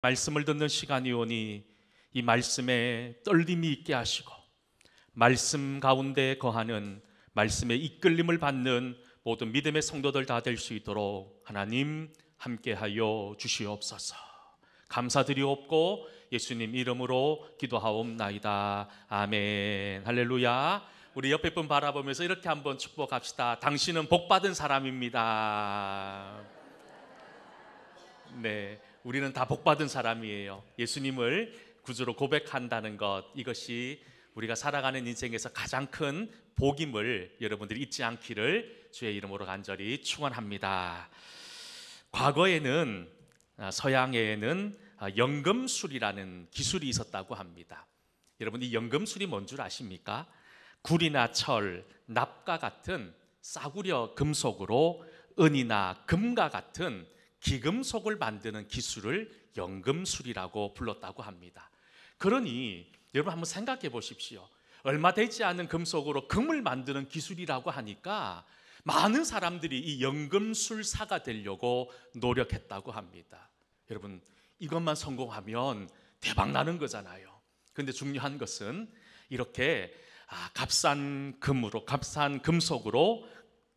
말씀을 듣는 시간이 오니 이 말씀에 떨림이 있게 하시고 말씀 가운데 거하는 말씀의 이끌림을 받는 모든 믿음의 성도들 다 될 수 있도록 하나님 함께하여 주시옵소서. 감사드리옵고 예수님 이름으로 기도하옵나이다. 아멘. 할렐루야. 우리 옆에 분 바라보면서 이렇게 한번 축복합시다. 당신은 복받은 사람입니다. 네, 우리는 다 복받은 사람이에요. 예수님을 구주로 고백한다는 것, 이것이 우리가 살아가는 인생에서 가장 큰 복임을 여러분들이 잊지 않기를 주의 이름으로 간절히 축원합니다. 과거에는 서양에는 연금술이라는 기술이 있었다고 합니다. 여러분, 이 연금술이 뭔 줄 아십니까? 굴이나 철, 납과 같은 싸구려 금속으로 은이나 금과 같은 기금속을 만드는 기술을 연금술이라고 불렀다고 합니다. 그러니 여러분 한번 생각해 보십시오. 얼마 되지 않은 금속으로 금을 만드는 기술이라고 하니까 많은 사람들이 이 연금술사가 되려고 노력했다고 합니다. 여러분, 이것만 성공하면 대박 나는 거잖아요. 그런데 중요한 것은 이렇게 값싼 금으로, 값싼 금속으로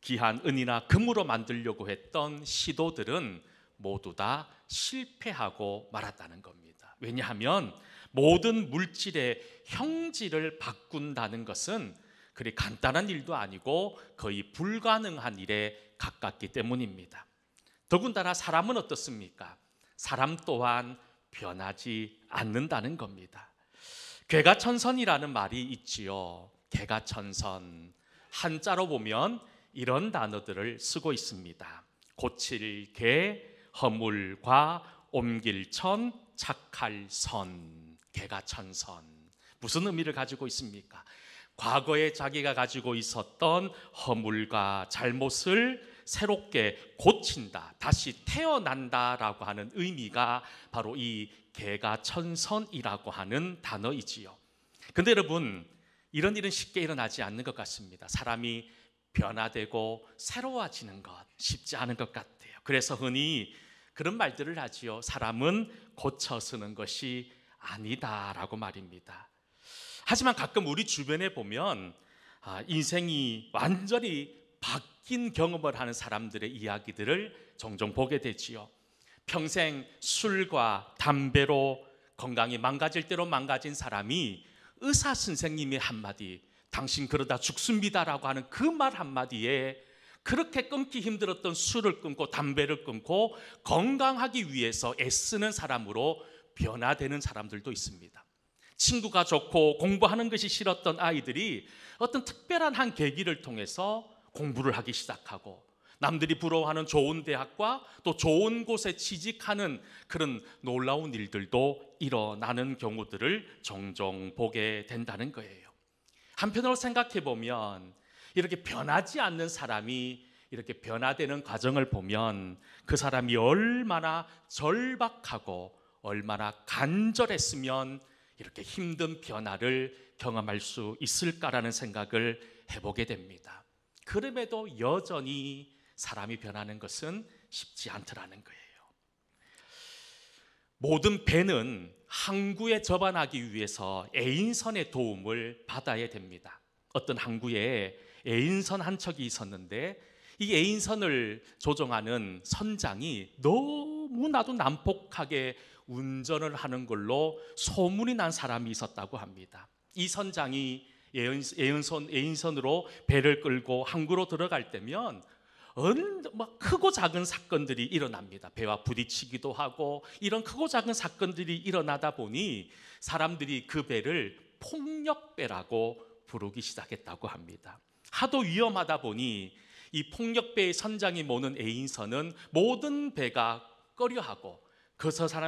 귀한 은이나 금으로 만들려고 했던 시도들은 모두 다 실패하고 말았다는 겁니다. 왜냐하면 모든 물질의 형질을 바꾼다는 것은 그리 간단한 일도 아니고 거의 불가능한 일에 가깝기 때문입니다. 더군다나 사람은 어떻습니까? 사람 또한 변하지 않는다는 겁니다. 개가천선이라는 말이 있지요. 개가천선. 한자로 보면 이런 단어들을 쓰고 있습니다. 고칠 개, 허물 과, 옮길 천, 착할 선. 개가천선. 무슨 의미를 가지고 있습니까? 과거에 자기가 가지고 있었던 허물과 잘못을 새롭게 고친다, 다시 태어난다라고 하는 의미가 바로 이 개가천선이라고 하는 단어이지요. 근데 여러분, 이런 일은 쉽게 일어나지 않는 것 같습니다. 사람이 변화되고 새로워지는 것 쉽지 않은 것 같아요. 그래서 흔히 그런 말들을 하지요. 사람은 고쳐 쓰는 것이 아니다라고 말입니다. 하지만 가끔 우리 주변에 보면 인생이 완전히 바뀐 경험을 하는 사람들의 이야기들을 종종 보게 되지요. 평생 술과 담배로 건강이 망가질 대로 망가진 사람이 의사 선생님의 한마디, 당신 그러다 죽습니다라고 하는 그 말 한마디에 그렇게 끊기 힘들었던 술을 끊고 담배를 끊고 건강하기 위해서 애쓰는 사람으로 변화되는 사람들도 있습니다. 친구가 좋고 공부하는 것이 싫었던 아이들이 어떤 특별한 한 계기를 통해서 공부를 하기 시작하고 남들이 부러워하는 좋은 대학과 또 좋은 곳에 취직하는 그런 놀라운 일들도 일어나는 경우들을 종종 보게 된다는 거예요. 한편으로 생각해 보면 이렇게 변하지 않는 사람이 이렇게 변화되는 과정을 보면 그 사람이 얼마나 절박하고 얼마나 간절했으면 이렇게 힘든 변화를 경험할 수 있을까라는 생각을 해보게 됩니다. 그럼에도 여전히 사람이 변하는 것은 쉽지 않더라는 거예요. 모든 배는 항구에 접안하기 위해서 에인선의 도움을 받아야 됩니다. 어떤 항구에 에인선 한 척이 있었는데 이 에인선을 조종하는 선장이 너무나도 난폭하게 운전을 하는 걸로 소문이 난 사람이 있었다고 합니다. 이 선장이 에인선으로 배를 끌고 항구로 들어갈 때면 크고 작은 사건들이 일어납니다. 배와 부딪히기도 하고 이런 크고 작은 사건들이 일어나다 보니 사람들이 그 배를 폭력배라고 부르기 시작했다고 합니다. 하도 위험하다 보니 이 폭력배의 선장이 모는 에인선은 모든 배가 꺼려하고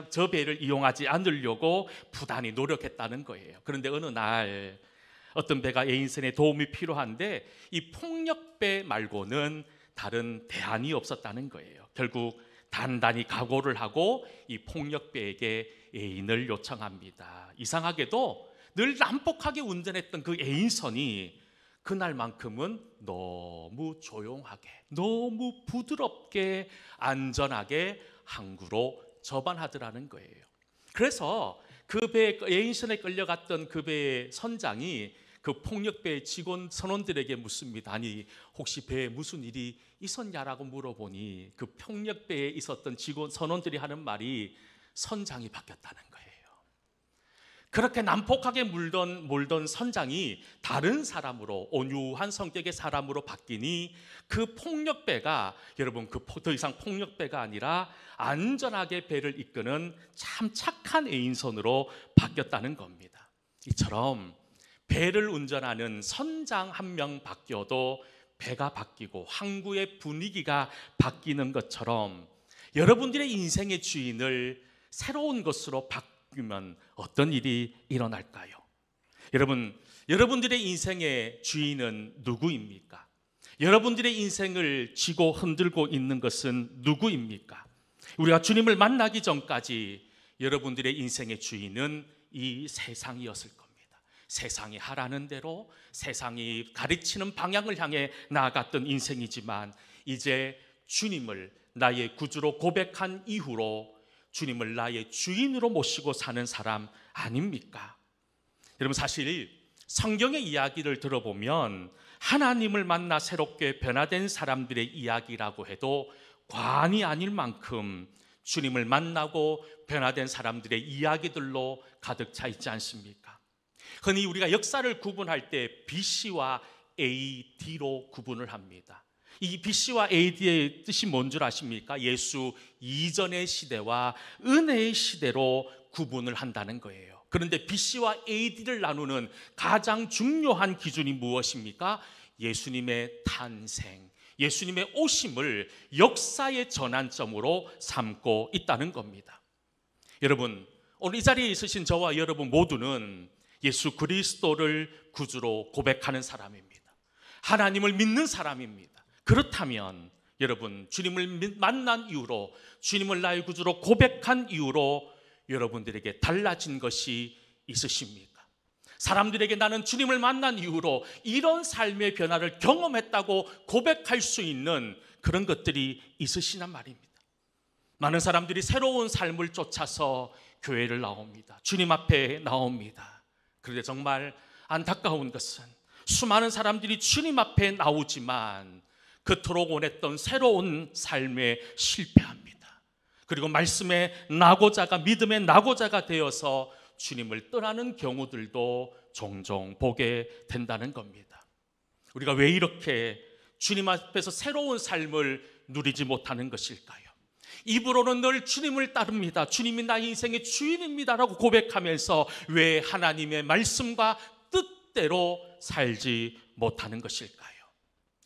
저 배를 이용하지 않으려고 부단히 노력했다는 거예요. 그런데 어느 날 어떤 배가 에인선의 도움이 필요한데 이 폭력배 말고는 다른 대안이 없었다는 거예요. 결국 단단히 각오를 하고 이 폭력배에게 애인을 요청합니다. 이상하게도 늘 난폭하게 운전했던 그 에인선이 그날만큼은 너무 조용하게, 너무 부드럽게, 안전하게 항구로 접안하더라는 거예요. 그래서 그 배 에인션에 끌려갔던 그 배의 선장이 그 폭력배 직원 선원들에게 묻습니다. 아니 혹시 배에 무슨 일이 있었냐라고 물어보니 그 폭력배에 있었던 직원 선원들이 하는 말이 선장이 바뀌었다는 거예요. 그렇게 난폭하게 몰던 선장이 다른 사람으로, 온유한 성격의 사람으로 바뀌니 그 폭력배가, 여러분, 더 이상 폭력배가 아니라 안전하게 배를 이끄는 참 착한 에인선으로 바뀌었다는 겁니다. 이처럼 배를 운전하는 선장 한 명 바뀌어도 배가 바뀌고 항구의 분위기가 바뀌는 것처럼 여러분들의 인생의 주인을 새로운 것으로 바꾸면 어떤 일이 일어날까요? 여러분들의 인생의 주인은 누구입니까? 여러분들의 인생을 쥐고 흔들고 있는 것은 누구입니까? 우리가 주님을 만나기 전까지 여러분들의 인생의 주인은 이 세상이었을 겁니다. 세상이 하라는 대로, 세상이 가르치는 방향을 향해 나아갔던 인생이지만 이제 주님을 나의 구주로 고백한 이후로 주님을 나의 주인으로 모시고 사는 사람 아닙니까? 여러분, 사실 성경의 이야기를 들어보면 하나님을 만나 새롭게 변화된 사람들의 이야기라고 해도 과언이 아닐 만큼 주님을 만나고 변화된 사람들의 이야기들로 가득 차 있지 않습니까? 흔히 우리가 역사를 구분할 때 BC와 AD로 구분을 합니다. 이 BC와 AD의 뜻이 뭔 줄 아십니까? 예수 이전의 시대와 은혜의 시대로 구분을 한다는 거예요. 그런데 BC와 AD를 나누는 가장 중요한 기준이 무엇입니까? 예수님의 탄생, 예수님의 오심을 역사의 전환점으로 삼고 있다는 겁니다. 여러분, 오늘 이 자리에 있으신 저와 여러분 모두는 예수 그리스도를 구주로 고백하는 사람입니다. 하나님을 믿는 사람입니다. 그렇다면 여러분, 주님을 만난 이후로, 주님을 나의 구주로 고백한 이후로 여러분들에게 달라진 것이 있으십니까? 사람들에게 나는 주님을 만난 이후로 이런 삶의 변화를 경험했다고 고백할 수 있는 그런 것들이 있으시단 말입니다. 많은 사람들이 새로운 삶을 쫓아서 교회를 나옵니다. 주님 앞에 나옵니다. 그런데 정말 안타까운 것은 수많은 사람들이 주님 앞에 나오지만 그토록 원했던 새로운 삶에 실패합니다. 그리고 말씀의 낙오자가, 믿음의 낙오자가 되어서 주님을 떠나는 경우들도 종종 보게 된다는 겁니다. 우리가 왜 이렇게 주님 앞에서 새로운 삶을 누리지 못하는 것일까요? 입으로는 늘 주님을 따릅니다. 주님이 나의 인생의 주인입니다라고 고백하면서 왜 하나님의 말씀과 뜻대로 살지 못하는 것일까요?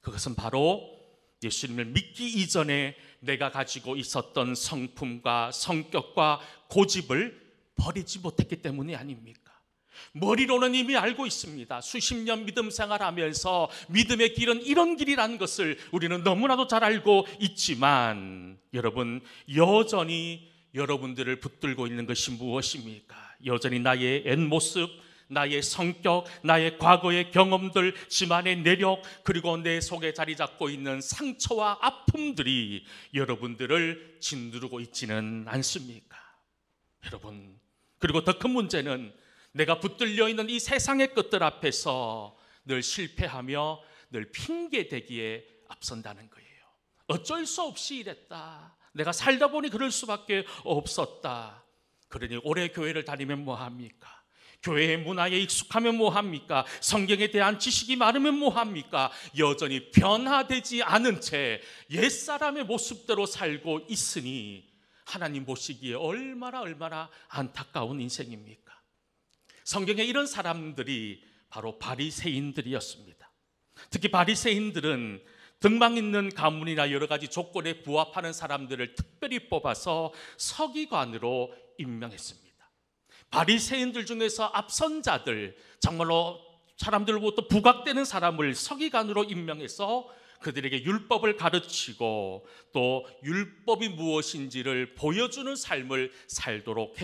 그것은 바로 예수님을 믿기 이전에 내가 가지고 있었던 성품과 성격과 고집을 버리지 못했기 때문이 아닙니까? 머리로는 이미 알고 있습니다. 수십 년 믿음 생활하면서 믿음의 길은 이런 길이라는 것을 우리는 너무나도 잘 알고 있지만 여러분, 여전히 여러분들을 붙들고 있는 것이 무엇입니까? 여전히 나의 옛모습, 나의 성격, 나의 과거의 경험들, 집안의 내력, 그리고 내 속에 자리 잡고 있는 상처와 아픔들이 여러분들을 짓누르고 있지는 않습니까? 여러분, 그리고 더 큰 문제는 내가 붙들려 있는 이 세상의 것들 앞에서 늘 실패하며 늘 핑계대기에 앞선다는 거예요. 어쩔 수 없이 이랬다. 내가 살다 보니 그럴 수밖에 없었다. 그러니 오래 교회를 다니면 뭐합니까? 교회의 문화에 익숙하면 뭐합니까? 성경에 대한 지식이 많으면 뭐합니까? 여전히 변화되지 않은 채 옛사람의 모습대로 살고 있으니 하나님 보시기에 얼마나 안타까운 인생입니까? 성경에 이런 사람들이 바로 바리새인들이었습니다. 특히 바리새인들은 등망 있는 가문이나 여러 가지 조건에 부합하는 사람들을 특별히 뽑아서 서기관으로 임명했습니다. 바리새인들 중에서 앞선 자들, 정말로 사람들로부터 부각되는 사람을 서기관으로 임명해서 그들에게 율법을 가르치고 또 율법이 무엇인지를 보여주는 삶을 살도록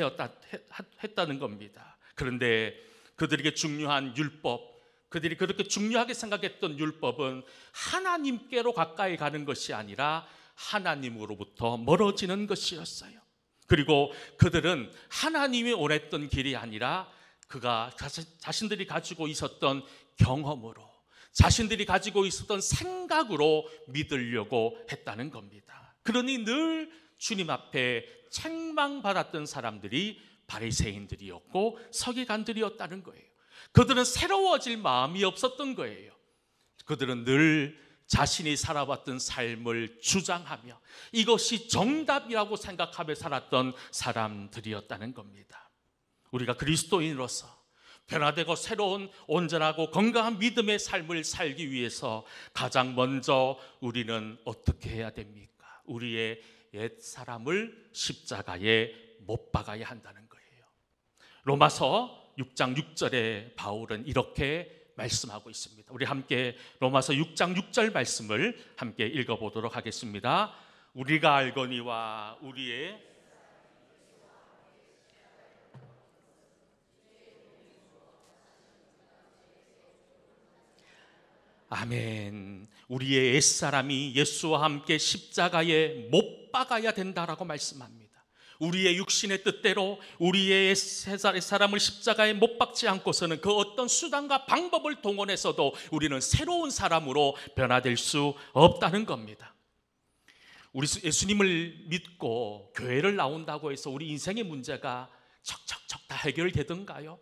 했다는 겁니다. 그런데 그들에게 중요한 율법, 그들이 그렇게 중요하게 생각했던 율법은 하나님께로 가까이 가는 것이 아니라 하나님으로부터 멀어지는 것이었어요. 그리고 그들은 하나님이 원했던 길이 아니라 그가 자신들이 가지고 있었던 경험으로, 자신들이 가지고 있었던 생각으로 믿으려고 했다는 겁니다. 그러니 늘 주님 앞에 책망받았던 사람들이 바리새인들이었고 서기관들이었다는 거예요. 그들은 새로워질 마음이 없었던 거예요. 그들은 늘 자신이 살아왔던 삶을 주장하며 이것이 정답이라고 생각하며 살았던 사람들이었다는 겁니다. 우리가 그리스도인으로서 변화되고 새로운 온전하고 건강한 믿음의 삶을 살기 위해서 가장 먼저 우리는 어떻게 해야 됩니까? 우리의 옛 사람을 십자가에 못 박아야 한다는 거예요. 로마서 6장 6절에 바울은 이렇게 말씀하고 있습니다. 우리 함께 로마서 6장 6절 말씀을 함께 읽어보도록 하겠습니다. 우리가 알거니와 우리의 아멘. 우리의 옛사람이 예수와 함께 십자가에 못 박아야 된다라고 말씀합니다. 우리의 육신의 뜻대로 우리의 옛사람을 십자가에 못 박지 않고서는 그 어떤 수단과 방법을 동원해서도 우리는 새로운 사람으로 변화될 수 없다는 겁니다. 우리 예수님을 믿고 교회를 나온다고 해서 우리 인생의 문제가 척척척 다 해결되던가요?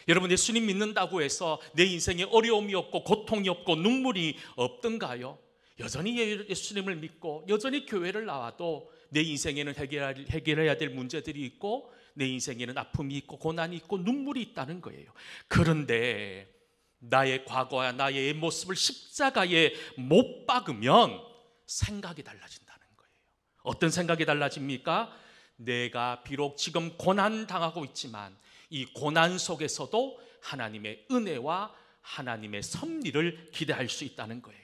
여러분, 예수님 믿는다고 해서 내 인생에 어려움이 없고 고통이 없고 눈물이 없던가요? 여전히 예수님을 믿고 여전히 교회를 나와도 내 인생에는 해결해야 될 문제들이 있고 내 인생에는 아픔이 있고 고난이 있고 눈물이 있다는 거예요. 그런데 나의 과거와 나의 옛 모습을 십자가에 못 박으면 생각이 달라진다는 거예요. 어떤 생각이 달라집니까? 내가 비록 지금 고난당하고 있지만 이 고난 속에서도 하나님의 은혜와 하나님의 섭리를 기대할 수 있다는 거예요.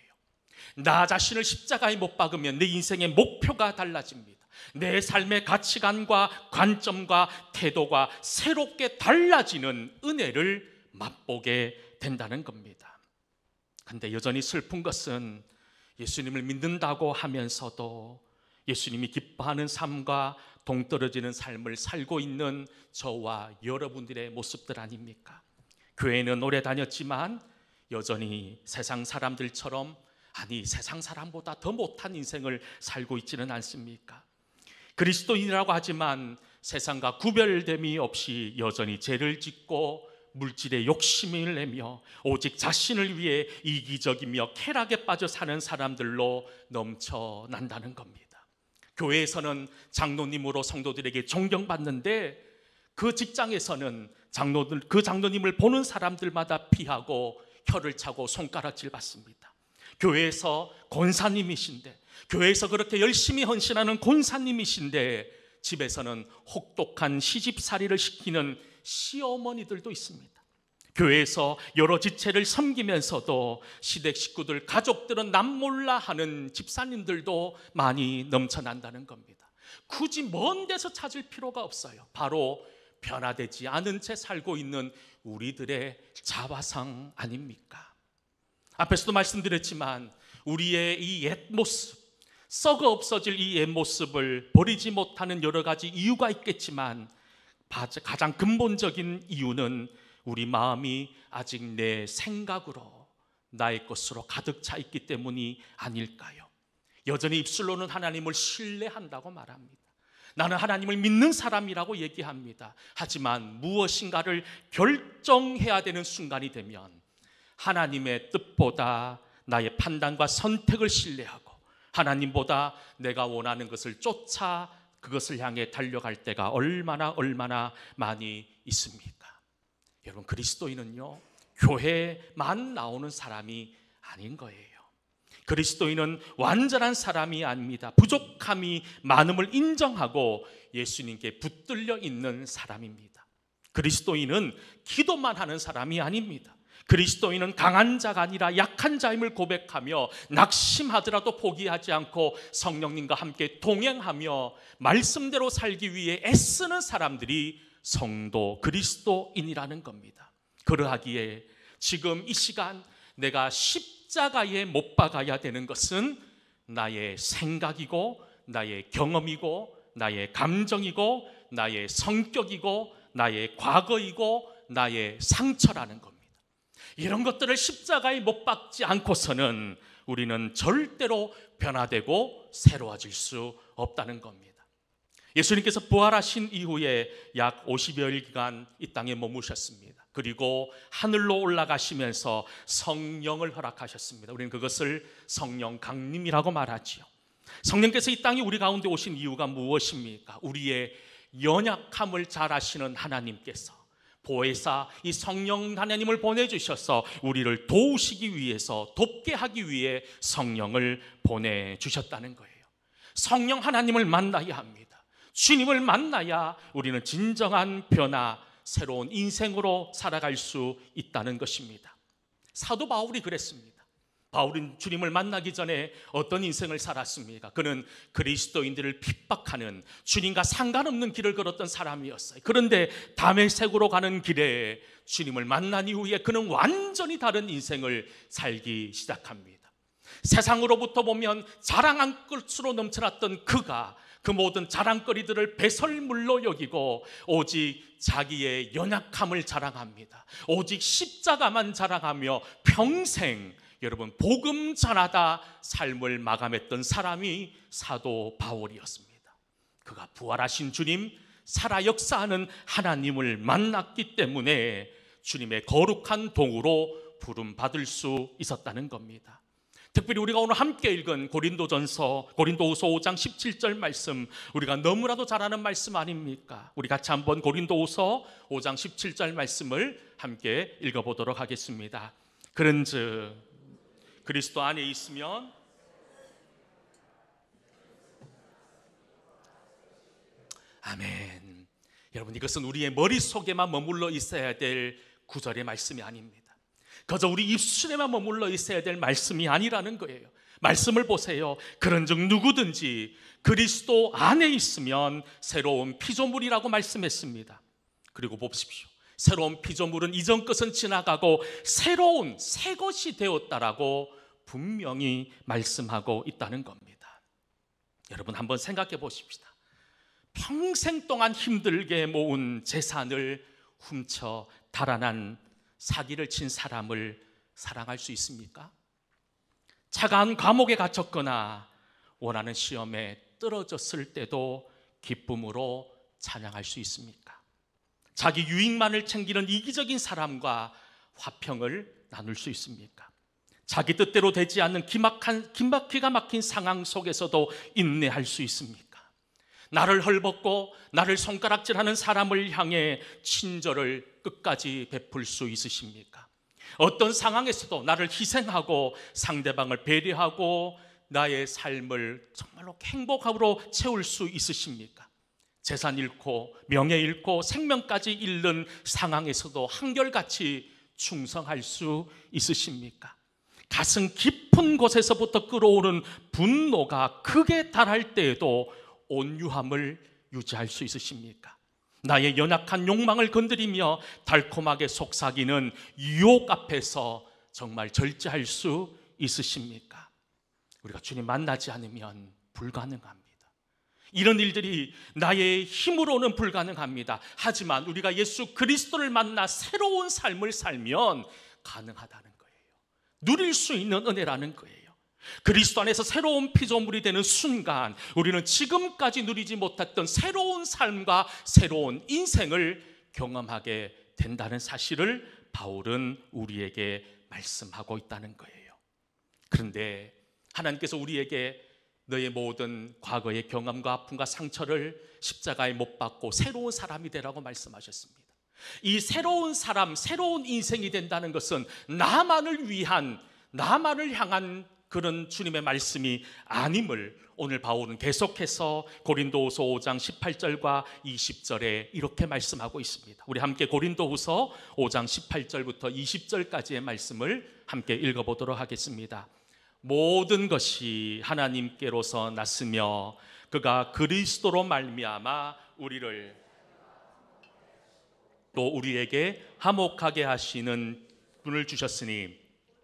나 자신을 십자가에 못 박으면 내 인생의 목표가 달라집니다. 내 삶의 가치관과 관점과 태도가 새롭게 달라지는 은혜를 맛보게 된다는 겁니다. 그런데 여전히 슬픈 것은 예수님을 믿는다고 하면서도 예수님이 기뻐하는 삶과 동떨어지는 삶을 살고 있는 저와 여러분들의 모습들 아닙니까? 교회는 오래 다녔지만 여전히 세상 사람들처럼, 아니 세상 사람보다 더 못한 인생을 살고 있지는 않습니까? 그리스도인이라고 하지만 세상과 구별됨이 없이 여전히 죄를 짓고 물질에 욕심을 내며 오직 자신을 위해 이기적이며 쾌락에 빠져 사는 사람들로 넘쳐난다는 겁니다. 교회에서는 장로님으로 성도들에게 존경받는데 그 직장에서는 그 장로님을 보는 사람들마다 피하고 혀를 차고 손가락질 받습니다. 교회에서 권사님이신데, 교회에서 그렇게 열심히 헌신하는 권사님이신데 집에서는 혹독한 시집살이를 시키는 시어머니들도 있습니다. 교회에서 여러 지체를 섬기면서도 시댁 식구들, 가족들은 남몰라 하는 집사님들도 많이 넘쳐난다는 겁니다. 굳이 먼 데서 찾을 필요가 없어요. 바로 변화되지 않은 채 살고 있는 우리들의 자화상 아닙니까? 앞에서도 말씀드렸지만 우리의 이 옛 모습, 썩어 없어질 이 옛 모습을 버리지 못하는 여러 가지 이유가 있겠지만 가장 근본적인 이유는 우리 마음이 아직 내 생각으로 나의 것으로 가득 차 있기 때문이 아닐까요? 여전히 입술로는 하나님을 신뢰한다고 말합니다. 나는 하나님을 믿는 사람이라고 얘기합니다. 하지만 무엇인가를 결정해야 되는 순간이 되면 하나님의 뜻보다 나의 판단과 선택을 신뢰하고 하나님보다 내가 원하는 것을 쫓아 그것을 향해 달려갈 때가 얼마나 많이 있습니까? 여러분, 그리스도인은요, 교회만 나오는 사람이 아닌 거예요. 그리스도인은 완전한 사람이 아닙니다. 부족함이 많음을 인정하고 예수님께 붙들려 있는 사람입니다. 그리스도인은 기도만 하는 사람이 아닙니다. 그리스도인은 강한 자가 아니라 약한 자임을 고백하며 낙심하더라도 포기하지 않고 성령님과 함께 동행하며 말씀대로 살기 위해 애쓰는 사람들이 성도 그리스도인이라는 겁니다. 그러하기에 지금 이 시간 내가 십자가에 못 박아야 되는 것은 나의 생각이고 나의 경험이고 나의 감정이고 나의 성격이고 나의 과거이고 나의 상처라는 겁니다. 이런 것들을 십자가에 못 박지 않고서는 우리는 절대로 변화되고 새로워질 수 없다는 겁니다. 예수님께서 부활하신 이후에 약 50여일 기간 이 땅에 머무셨습니다. 그리고 하늘로 올라가시면서 성령을 허락하셨습니다. 우리는 그것을 성령 강림이라고 말하지요. 성령께서 이 땅에 우리 가운데 오신 이유가 무엇입니까? 우리의 연약함을 잘 아시는 하나님께서 보혜사 이 성령 하나님을 보내주셔서 우리를 도우시기 위해서, 돕게 하기 위해 성령을 보내주셨다는 거예요. 성령 하나님을 만나야 합니다. 주님을 만나야 우리는 진정한 변화, 새로운 인생으로 살아갈 수 있다는 것입니다. 사도 바울이 그랬습니다. 바울은 주님을 만나기 전에 어떤 인생을 살았습니까? 그는 그리스도인들을 핍박하는, 주님과 상관없는 길을 걸었던 사람이었어요. 그런데 다메섹으로 가는 길에 주님을 만난 이후에 그는 완전히 다른 인생을 살기 시작합니다. 세상으로부터 보면 자랑한 것으로 넘쳐났던 그가 그 모든 자랑거리들을 배설물로 여기고 오직 자기의 연약함을 자랑합니다. 오직 십자가만 자랑하며 평생 여러분 복음 전하다 삶을 마감했던 사람이 사도 바울이었습니다. 그가 부활하신 주님, 살아 역사하는 하나님을 만났기 때문에 주님의 거룩한 동으로 부름받을 수 있었다는 겁니다. 특별히 우리가 오늘 함께 읽은 고린도후서 5장 17절 말씀, 우리가 너무나도 잘 아는 말씀 아닙니까? 우리 같이 한번 고린도후서 5장 17절 말씀을 함께 읽어보도록 하겠습니다. 그런즉 그리스도 안에 있으면 아멘. 여러분, 이것은 우리의 머릿속에만 머물러 있어야 될 구절의 말씀이 아닙니다. 그저 우리 입술에만 머물러 있어야 될 말씀이 아니라는 거예요. 말씀을 보세요. 그런즉 누구든지 그리스도 안에 있으면 새로운 피조물이라고 말씀했습니다. 그리고 보십시오. 새로운 피조물은 이전 것은 지나가고 새로운 새 것이 되었다라고 분명히 말씀하고 있다는 겁니다. 여러분 한번 생각해 보십시다. 평생 동안 힘들게 모은 재산을 훔쳐 달아난 사기를 친 사람을 사랑할 수 있습니까? 차가운 감옥에 갇혔거나 원하는 시험에 떨어졌을 때도 기쁨으로 찬양할 수 있습니까? 자기 유익만을 챙기는 이기적인 사람과 화평을 나눌 수 있습니까? 자기 뜻대로 되지 않는 기가 막힌 상황 속에서도 인내할 수 있습니까? 나를 헐벗고 나를 손가락질하는 사람을 향해 친절을 끝까지 베풀 수 있으십니까? 어떤 상황에서도 나를 희생하고 상대방을 배려하고 나의 삶을 정말로 행복함으로 채울 수 있으십니까? 재산 잃고 명예 잃고 생명까지 잃는 상황에서도 한결같이 충성할 수 있으십니까? 가슴 깊은 곳에서부터 끓어오르는 분노가 극에 달할 때에도 온유함을 유지할 수 있으십니까? 나의 연약한 욕망을 건드리며 달콤하게 속삭이는 유혹 앞에서 정말 절제할 수 있으십니까? 우리가 주님 만나지 않으면 불가능합니다. 이런 일들이 나의 힘으로는 불가능합니다. 하지만 우리가 예수 그리스도를 만나 새로운 삶을 살면 가능하다는 거예요. 누릴 수 있는 은혜라는 거예요. 그리스도 안에서 새로운 피조물이 되는 순간 우리는 지금까지 누리지 못했던 새로운 삶과 새로운 인생을 경험하게 된다는 사실을 바울은 우리에게 말씀하고 있다는 거예요. 그런데 하나님께서 우리에게 너의 모든 과거의 경험과 아픔과 상처를 십자가에 못 박고 새로운 사람이 되라고 말씀하셨습니다. 이 새로운 사람, 새로운 인생이 된다는 것은 나만을 위한, 나만을 향한 그런 주님의 말씀이 아님을 오늘 바울은 계속해서 고린도후서 5장 18절과 20절에 이렇게 말씀하고 있습니다. 우리 함께 고린도후서 5장 18절부터 20절까지의 말씀을 함께 읽어보도록 하겠습니다. 모든 것이 하나님께로서 났으며 그가 그리스도로 말미암아 우리를 또 우리에게 화목하게 하시는 분을 주셨으니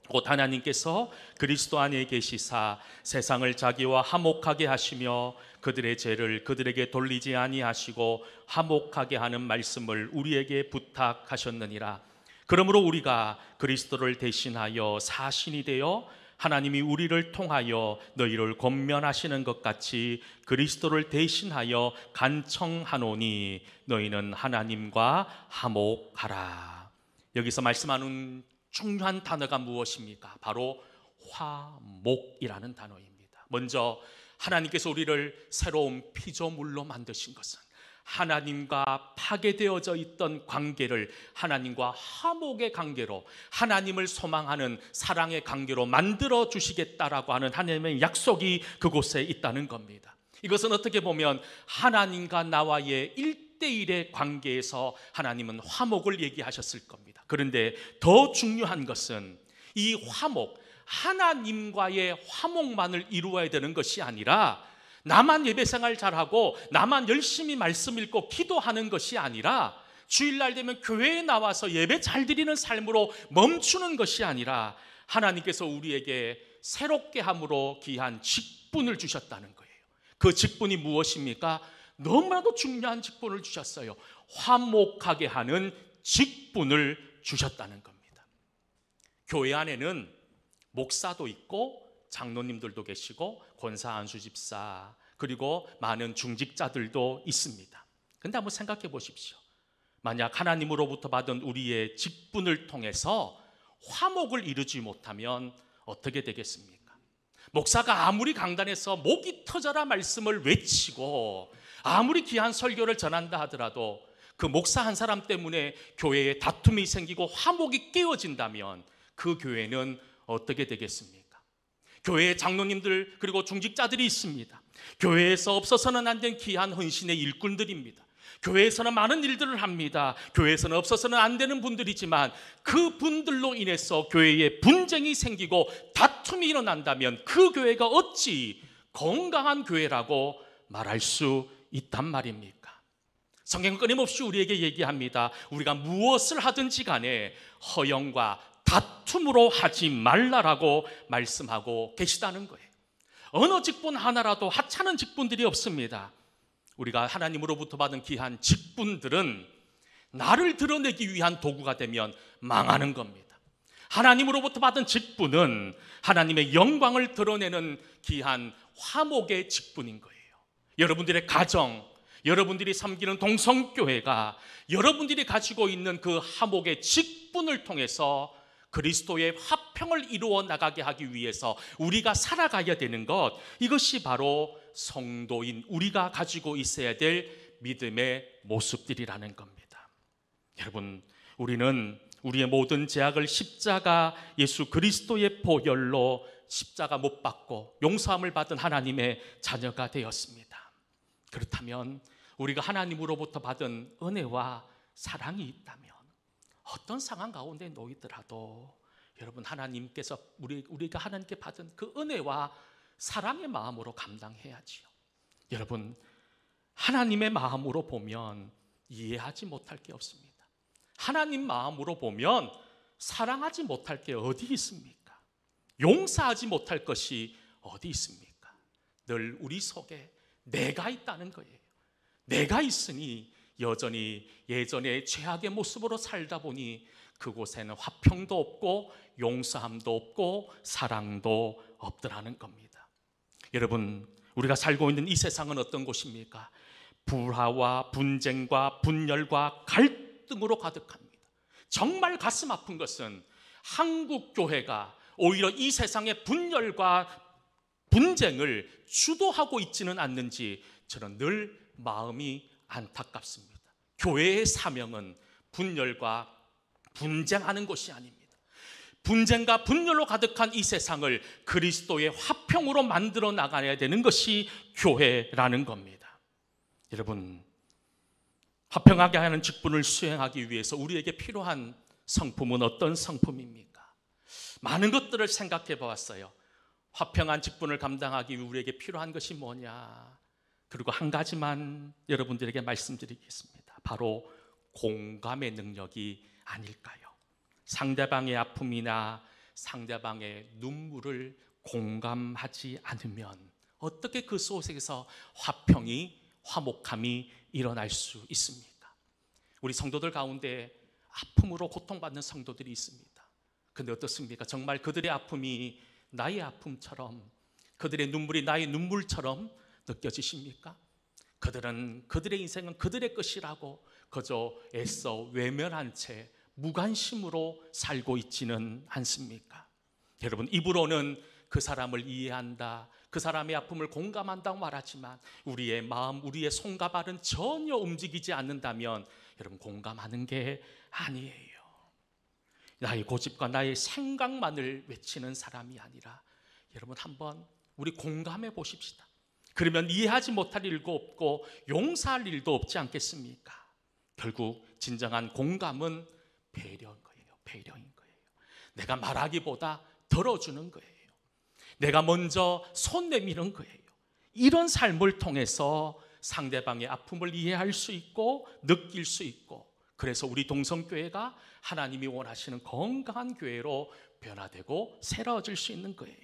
곧 하나님께서 그리스도 안에 계시사 세상을 자기와 화목하게 하시며 그들의 죄를 그들에게 돌리지 아니하시고 화목하게 하는 말씀을 우리에게 부탁하셨느니라. 그러므로 우리가 그리스도를 대신하여 사신이 되어 하나님이 우리를 통하여 너희를 권면하시는 것 같이 그리스도를 대신하여 간청하노니 너희는 하나님과 화목하라. 여기서 말씀하는 중요한 단어가 무엇입니까? 바로 화목이라는 단어입니다. 먼저 하나님께서 우리를 새로운 피조물로 만드신 것은 하나님과 파괴되어져 있던 관계를 하나님과 화목의 관계로, 하나님을 소망하는 사랑의 관계로 만들어 주시겠다라고 하는 하나님의 약속이 그곳에 있다는 겁니다. 이것은 어떻게 보면 하나님과 나와의 1대1의 관계에서 하나님은 화목을 얘기하셨을 겁니다. 그런데 더 중요한 것은 이 화목, 하나님과의 화목만을 이루어야 되는 것이 아니라 나만 예배생활 잘하고 나만 열심히 말씀 읽고 기도하는 것이 아니라 주일날 되면 교회에 나와서 예배 잘 드리는 삶으로 멈추는 것이 아니라 하나님께서 우리에게 새롭게 함으로 귀한 직분을 주셨다는 거예요. 그 직분이 무엇입니까? 너무나도 중요한 직분을 주셨어요. 화목하게 하는 직분을 주셨다는 겁니다. 교회 안에는 목사도 있고 장로님들도 계시고 권사 안수 집사 그리고 많은 중직자들도 있습니다. 그런데 한번 생각해 보십시오. 만약 하나님으로부터 받은 우리의 직분을 통해서 화목을 이루지 못하면 어떻게 되겠습니까? 목사가 아무리 강단에서 목이 터져라 말씀을 외치고 아무리 귀한 설교를 전한다 하더라도 그 목사 한 사람 때문에 교회에 다툼이 생기고 화목이 깨어진다면 그 교회는 어떻게 되겠습니까? 교회에 장로님들 그리고 중직자들이 있습니다. 교회에서 없어서는 안 된 귀한 헌신의 일꾼들입니다. 교회에서는 많은 일들을 합니다. 교회에서는 없어서는 안 되는 분들이지만 그 분들로 인해서 교회에 분쟁이 생기고 다툼이 일어난다면 그 교회가 어찌 건강한 교회라고 말할 수 있단 말입니까? 성경은 끊임없이 우리에게 얘기합니다. 우리가 무엇을 하든지 간에 허영과 다툼으로 하지 말라라고 말씀하고 계시다는 거예요. 어느 직분 하나라도 하찮은 직분들이 없습니다. 우리가 하나님으로부터 받은 귀한 직분들은 나를 드러내기 위한 도구가 되면 망하는 겁니다. 하나님으로부터 받은 직분은 하나님의 영광을 드러내는 귀한 화목의 직분인 거예요. 여러분들의 가정, 여러분들이 섬기는 동성교회가 여러분들이 가지고 있는 그 화목의 직분을 통해서 그리스도의 화평을 이루어 나가게 하기 위해서 우리가 살아가야 되는 것, 이것이 바로 성도인 우리가 가지고 있어야 될 믿음의 모습들이라는 겁니다. 여러분, 우리는 우리의 모든 죄악을 십자가 예수 그리스도의 보혈로 십자가 못 박고 용서함을 받은 하나님의 자녀가 되었습니다. 그렇다면 우리가 하나님으로부터 받은 은혜와 사랑이 있다면 어떤 상황 가운데 놓이더라도 여러분 하나님께서 우리가 하나님께 받은 그 은혜와 사랑의 마음으로 감당해야지요. 여러분 하나님의 마음으로 보면 이해하지 못할 게 없습니다. 하나님 마음으로 보면 사랑하지 못할 게 어디 있습니까? 용서하지 못할 것이 어디 있습니까? 늘 우리 속에 내가 있다는 거예요. 내가 있으니 여전히 예전의 죄악의 모습으로 살다 보니 그곳에는 화평도 없고 용서함도 없고 사랑도 없더라는 겁니다. 여러분 우리가 살고 있는 이 세상은 어떤 곳입니까? 불화와 분쟁과 분열과 갈등으로 가득합니다. 정말 가슴 아픈 것은 한국 교회가 오히려 이 세상의 분열과 분쟁을 주도하고 있지는 않는지 저는 늘 마음이 안타깝습니다. 교회의 사명은 분열과 분쟁하는 것이 아닙니다. 분쟁과 분열로 가득한 이 세상을 그리스도의 화평으로 만들어 나가야 되는 것이 교회라는 겁니다. 여러분, 화평하게 하는 직분을 수행하기 위해서 우리에게 필요한 성품은 어떤 성품입니까? 많은 것들을 생각해 보았어요. 화평한 직분을 감당하기 위해 우리에게 필요한 것이 뭐냐? 그리고 한 가지만 여러분들에게 말씀드리겠습니다. 바로 공감의 능력이 아닐까요? 상대방의 아픔이나 상대방의 눈물을 공감하지 않으면 어떻게 그 속에서 화목함이 일어날 수 있습니까? 우리 성도들 가운데 아픔으로 고통받는 성도들이 있습니다. 근데 어떻습니까? 정말 그들의 아픔이 나의 아픔처럼, 그들의 눈물이 나의 눈물처럼 느껴지십니까? 그들의 인생은 그들의 것이라고 그저 애써 외면한 채 무관심으로 살고 있지는 않습니까? 여러분, 입으로는 그 사람을 이해한다, 그 사람의 아픔을 공감한다고 말하지만 우리의 마음, 우리의 손과 발은 전혀 움직이지 않는다면 여러분, 공감하는 게 아니에요. 나의 고집과 나의 생각만을 외치는 사람이 아니라 여러분, 한번 우리 공감해 보십시다. 그러면 이해하지 못할 일도 없고 용서할 일도 없지 않겠습니까? 결국 진정한 공감은 배려인 거예요. 배려인 거예요. 내가 말하기보다 들어주는 거예요. 내가 먼저 손 내미는 거예요. 이런 삶을 통해서 상대방의 아픔을 이해할 수 있고 느낄 수 있고, 그래서 우리 동성교회가 하나님이 원하시는 건강한 교회로 변화되고 새로워질 수 있는 거예요.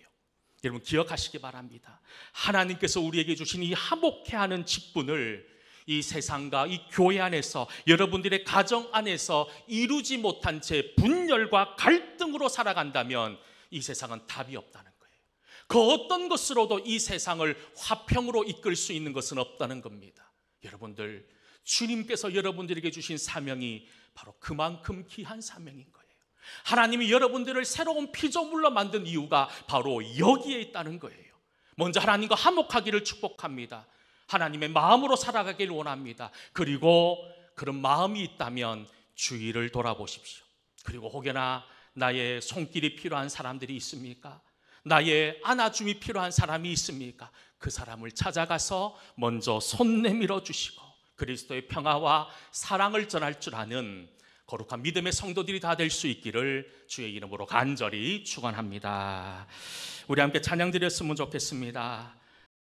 여러분, 기억하시기 바랍니다. 하나님께서 우리에게 주신 이 화목해 하는 직분을 이 세상과 이 교회 안에서, 여러분들의 가정 안에서 이루지 못한 채 분열과 갈등으로 살아간다면 이 세상은 답이 없다는 거예요. 그 어떤 것으로도 이 세상을 화평으로 이끌 수 있는 것은 없다는 겁니다. 여러분들, 주님께서 여러분들에게 주신 사명이 바로 그만큼 귀한 사명인 거예요. 하나님이 여러분들을 새로운 피조물로 만든 이유가 바로 여기에 있다는 거예요. 먼저 하나님과 화목하기를 축복합니다. 하나님의 마음으로 살아가기를 원합니다. 그리고 그런 마음이 있다면 주위를 돌아보십시오. 그리고 혹여나 나의 손길이 필요한 사람들이 있습니까? 나의 안아줌이 필요한 사람이 있습니까? 그 사람을 찾아가서 먼저 손 내밀어 주시고 그리스도의 평화와 사랑을 전할 줄 아는 거룩한 믿음의 성도들이 다 될 수 있기를 주의 이름으로 간절히 축원합니다. 우리 함께 찬양 드렸으면 좋겠습니다.